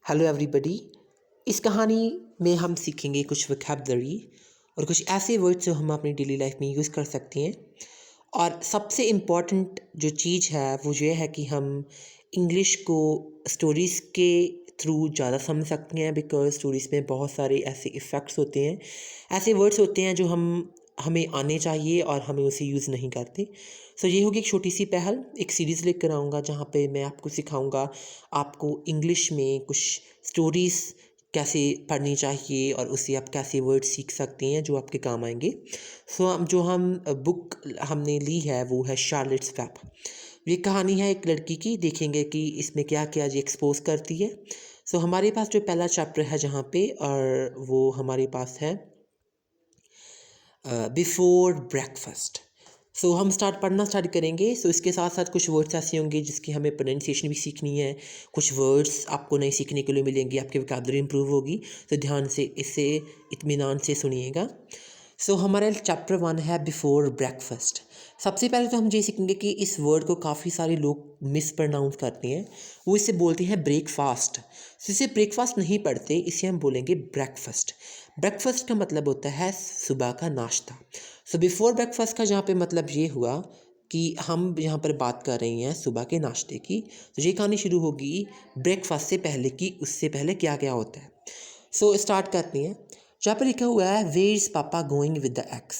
Hello everybody. इस कहानी में हम सीखेंगे कुछ वोकैबुलरी और कुछ ऐसे वर्ड्स जो हम अपनी डेली लाइफ में यूज़ कर सकते हैं। और सबसे इम्पॉर्टेंट जो चीज़ है वो ये है कि हम इंग्लिश को स्टोरीज़ के थ्रू ज़्यादा समझ सकते हैं, बिकॉज स्टोरीज़ में बहुत सारे ऐसे इफ़ेक्ट्स होते हैं, ऐसे वर्ड्स होते हैं जो हमें आने चाहिए और हमें उसे यूज़ नहीं करते। सो ये होगी एक छोटी सी पहल। एक सीरीज़ लेकर आऊँगा जहाँ पे मैं आपको सिखाऊंगा आपको इंग्लिश में कुछ स्टोरीज़ कैसे पढ़नी चाहिए और उससे आप कैसे वर्ड सीख सकते हैं जो आपके काम आएंगे। जो हम बुक हमने ली है वो है शार्लेट्स वेब। ये कहानी है एक लड़की की। देखेंगे कि इसमें क्या क्या जी एक्सपोज करती है। हमारे पास जो पहला चैप्टर है जहाँ पे और वो हमारे पास है बिफोर ब्रेकफास्ट। हम पढ़ना स्टार्ट करेंगे। इसके साथ साथ कुछ वर्ड्स ऐसे होंगे जिसकी हमें प्रोनाउंसिएशन भी सीखनी है। कुछ वर्ड्स आपको नए सीखने के लिए मिलेंगे, आपकी वोकैबुलरी इंप्रूव होगी। ध्यान से इसे इत्मीनान से सुनिएगा। हमारा चैप्टर 1 है बिफोर ब्रेकफास्ट। सबसे पहले तो हम ये सीखेंगे कि इस वर्ड को काफ़ी सारे लोग मिस प्रोनाउंस करते हैं। वो इसे बोलते हैं ब्रेकफास्ट। इसे ब्रेकफास्ट नहीं पढ़ते, इसे हम बोलेंगे ब्रेकफास्ट। ब्रेकफास्ट का मतलब होता है सुबह का नाश्ता। बिफोर ब्रेकफास्ट का यहाँ पे मतलब ये हुआ कि हम यहाँ पर बात कर रहे हैं सुबह के नाश्ते की। ये कहानी शुरू होगी ब्रेकफास्ट से पहले कि उससे पहले क्या क्या होता है। स्टार्ट करते हैं। जहाँ पर लिखा हुआ है वेयर इज़ पापा गोइंग विद द एक्स।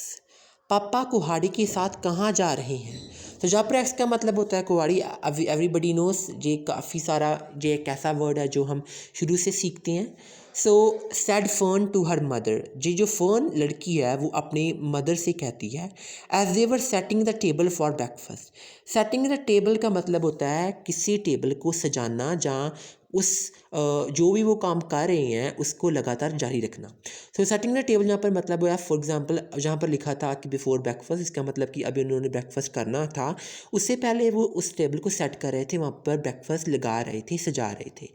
पापा कुहाड़ी के साथ कहाँ जा रहे हैं। जहाँ पर एक्स का मतलब होता है कुहाड़ी। एवरीबडी नोस ये काफ़ी सारा ये एक ऐसा वर्ड है जो हम शुरू से सीखते हैं। Said Fern to her mother. जी जो फर्न लड़की है वो अपनी मदर से कहती है as they were setting the table for breakfast. Setting the table का मतलब होता है किसी टेबल को सजाना, जहाँ उस जो भी वो काम कर रहे हैं उसको लगातार जारी रखना। सेटिंग द टेबल यहाँ पर मतलब हुआ, फॉर एग्जांपल जहाँ पर लिखा था कि बिफोर ब्रेकफास्ट, इसका मतलब कि अभी उन्होंने ब्रेकफास्ट करना था, उससे पहले वो उस टेबल को सेट कर रहे थे, वहाँ पर ब्रेकफास्ट लगा रहे थे, सजा रहे थे।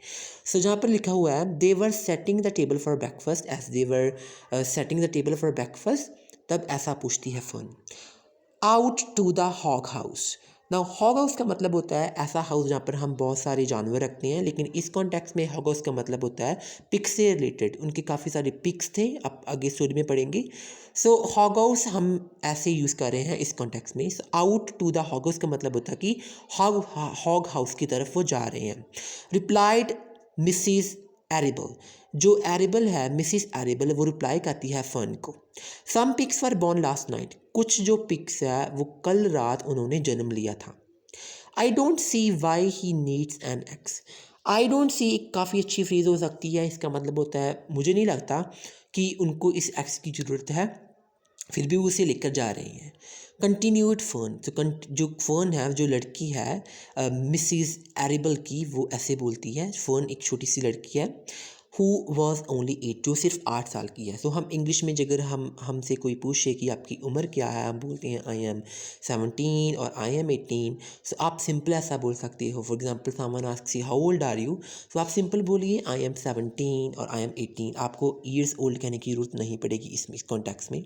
जहाँ पर लिखा हुआ है they were setting the table for breakfast as they were setting the table for breakfast, तब ऐसा पूछती है Fern. Out to the hog house. Now hog house का मतलब होता है ऐसा हाउस जहाँ पर हम बहुत सारे जानवर रखते हैं, लेकिन इस कॉन्टेक्स्ट में हॉग हाउस का मतलब होता है पिग से रिलेटेड। उनके काफ़ी सारे पिग्स थे, आप आगे स्टोरी में पढ़ेंगे। हॉग हाउस हम ऐसे यूज़ कर रहे हैं इस कॉन्टेक्स्ट में। Out to the hog house का मतलब होता है कि हॉग हाउस की तरफ वो जा रहे हैं। Replied Mrs Arable. जो एरिबल है, मिसिस एरिबल, वो रिप्लाई करती है फर्न को। Some pigs were born last night. कुछ जो पिग्स है वो कल रात उन्होंने जन्म लिया था। I don't see why he needs an x. I don't see एक काफ़ी अच्छी फ्रेज हो सकती है। इसका मतलब होता है मुझे नहीं लगता कि उनको इस एक्स की ज़रूरत है, फिर भी वो उसे लेकर जा रहे हैं। Continued fern. जो फर्न है, जो लड़की है मिसिस एरिबल की, वो ऐसे बोलती है। फर्न एक छोटी सी लड़की है हु वॉज ओनली 8, जो सिर्फ 8 साल की है। हम इंग्लिश में अगर हमसे कोई पूछे कि आपकी उम्र क्या है, हम बोलते हैं आई एम 17 और आई एम 18। आप सिंपल ऐसा बोल सकते हो। For example someone asks you how old are you, तो आप सिंपल बोलिए आई एम 17 और आई एम 18। आपको ईयर्स ओल्ड कहने की जरूरत नहीं पड़ेगी इस कॉन्टेक्स्ट में।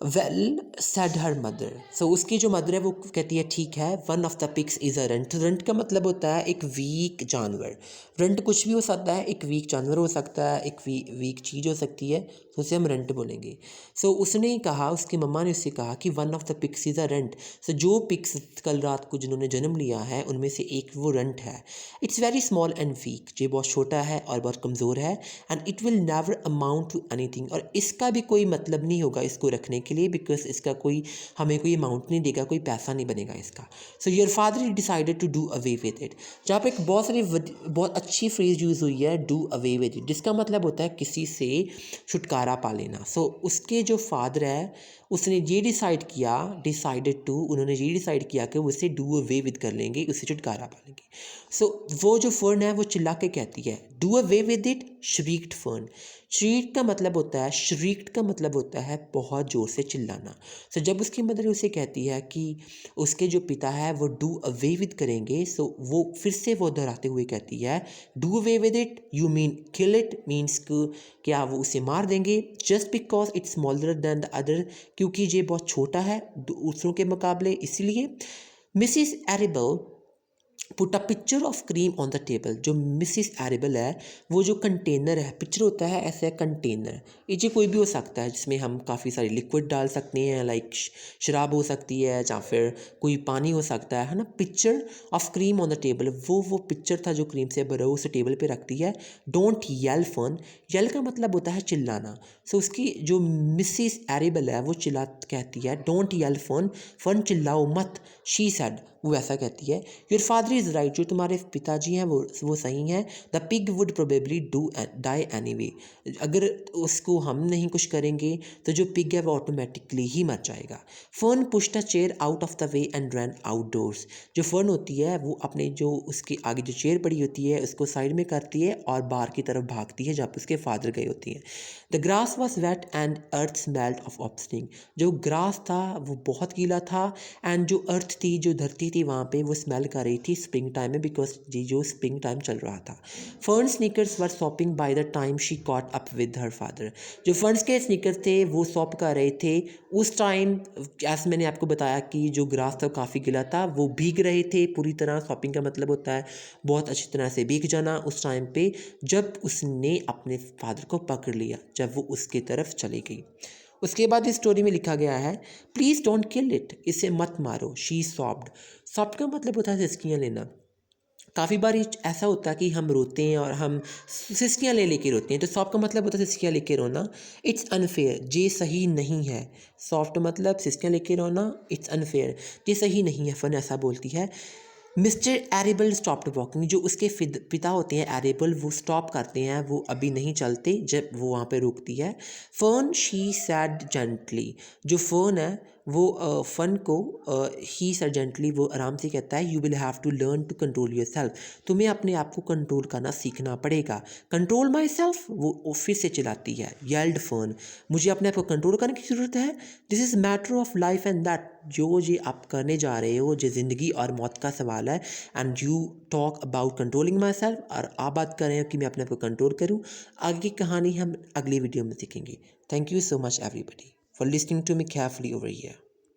Well said her mother. उसकी जो मदर है वो कहती है ठीक है। One of the pigs is a runt. Runt का मतलब होता है एक वीक जानवर। रंट कुछ भी हो सकता है, एक वीक जानवर हो सकता है, एक वीक चीज़ हो सकती है, तो उसे हम रंट बोलेंगे। उसने कहा, उसकी मम्मा ने उससे कहा कि one of the pigs is a runt. जो पिग्स कल रात को जिन्होंने जन्म लिया है उनमें से एक वो रंट है। It's very small and weak. ये बहुत छोटा है और बहुत कमज़ोर है। And it will never amount to anything. और इसका भी कोई मतलब नहीं होगा इसको रखने के लिए, बिकॉज इसका कोई हमें कोई अमाउंट नहीं देगा, कोई पैसा नहीं बनेगा इसका। Your father decided to do away with it. जहाँ पे एक बहुत अच्छी फ्रेज यूज़ हुई है, डू अवे विद इट, जिसका मतलब होता है किसी से छुटकारा पा लेना। उसके जो फादर है उसने ये डिसाइडेड टू, उन्होंने ये डिसाइड किया कि वो इसे डू अवे विद कर लेंगे, उससे छुटकारा पा लेंगे। वो जो फर्न है वो चिल्ला के कहती है do away with it. Shrieked Fern. Shrieked का मतलब होता है बहुत ज़ोर से चिल्लाना। जब उसकी मदर उसे कहती है कि उसके जो पिता है वो डू अवे विद करेंगे, वो फिर से वो दोहराते हुए कहती है do away with it you mean kill it. Means क्या वो उसे मार देंगे। Just because it's smaller than the other, क्योंकि ये बहुत छोटा है दूसरों के मुकाबले, इसलिए। Mrs Arable put a picture of cream on the table. जो मिसिस एरेबल है वो जो कंटेनर है, पिक्चर होता है ऐसा कंटेनर, ये कोई भी हो सकता है जिसमें हम काफ़ी सारी लिक्विड डाल सकते हैं, लाइक शराब हो सकती है या फिर कोई पानी हो सकता है ना। Picture of cream on the table, वो पिक्चर था जो क्रीम से भरा उसे टेबल पे रखती है। डोंट येल फन, येल का मतलब होता है चिल्लाना। सो उसकी जो मिसिस एरेबल है वो कहती है डोंट येल फन, फन चिल्लाओ मत। शी सेड, वो ऐसा कहती है। योर फादर इज़ राइट, जो तुम्हारे पिताजी हैं वो सही हैं। The pig would probably die anyway, अगर उसको हम नहीं कुछ करेंगे तो जो पिग है वो ऑटोमेटिकली ही मर जाएगा। Fern push the chair out of the way and run outdoors, जो फर्न होती है वो अपने जो उसके आगे जो चेयर पड़ी होती है उसको साइड में करती है और बाहर की तरफ भागती है जहाँ पर उसके फादर गए होती हैं। The grass was wet and earth smelled of opening, जो ग्रास था वो बहुत गीला था एंड जो अर्थ थी, जो धरती थी वहाँ पे वो स्मेल कर रही थी स्प्रिंग टाइम में, बिकॉज जी जो स्प्रिंग टाइम चल रहा था। Fern sneakers were shopping by the time she caught up with her father, जो फर्न्स के स्नीकर्स थे वो शॉप कर रहे थे उस टाइम। जैसे मैंने आपको बताया कि जो ग्रास था काफ़ी गिला था, वो भीग रहे थे पूरी तरह। शॉपिंग का मतलब होता है बहुत अच्छी तरह से भीग जाना उस टाइम पे, जब उसने अपने फादर को पकड़ लिया जब वो उसकी तरफ चली गई। उसके बाद इस स्टोरी में लिखा गया है प्लीज़ डोंट किल इट, इसे मत मारो। शी सॉफ्ट, सॉफ्ट का मतलब होता है सिसकियाँ लेना। काफ़ी बार ऐसा होता है कि हम रोते हैं और हम सिसकियाँ ले लेके रोते हैं, तो सॉफ्ट का मतलब होता है सिसकियाँ लेके रोना। इट्स अनफेयर, ये सही नहीं है। सॉफ्ट मतलब सिसकियाँ लेके रोना, इट्स अनफेयर, ये सही नहीं है। फन ऐसा बोलती है। मिस्टर एरेबल स्टॉप्ड वॉकिंग, जो उसके पिता होते हैं एरेबल, वो स्टॉप करते हैं, वो अभी नहीं चलते जब वो वहाँ पे रुकती है। फर्न शी सैड जेंटली, जो फर्न है वो फन को ही सैड जेंटली, वो आराम से कहता है you will have to learn to control your self, तुम्हें अपने आप को कंट्रोल करना सीखना पड़ेगा। कंट्रोल माई सेल्फ, वो फिर से चिल्लाती है। येल्ड फर्न, मुझे अपने आप को कंट्रोल करने की ज़रूरत है। This is matter of life and that, जो ये आप करने जा रहे हो जो ज़िंदगी और मौत का सवाल है। And you talk about controlling my self, और आप बात कर रहे हो कि मैं अपने आप को कंट्रोल करूँ। आगे की कहानी हम अगली वीडियो में सीखेंगे। Thank you so much everybody for listening to me carefully over here.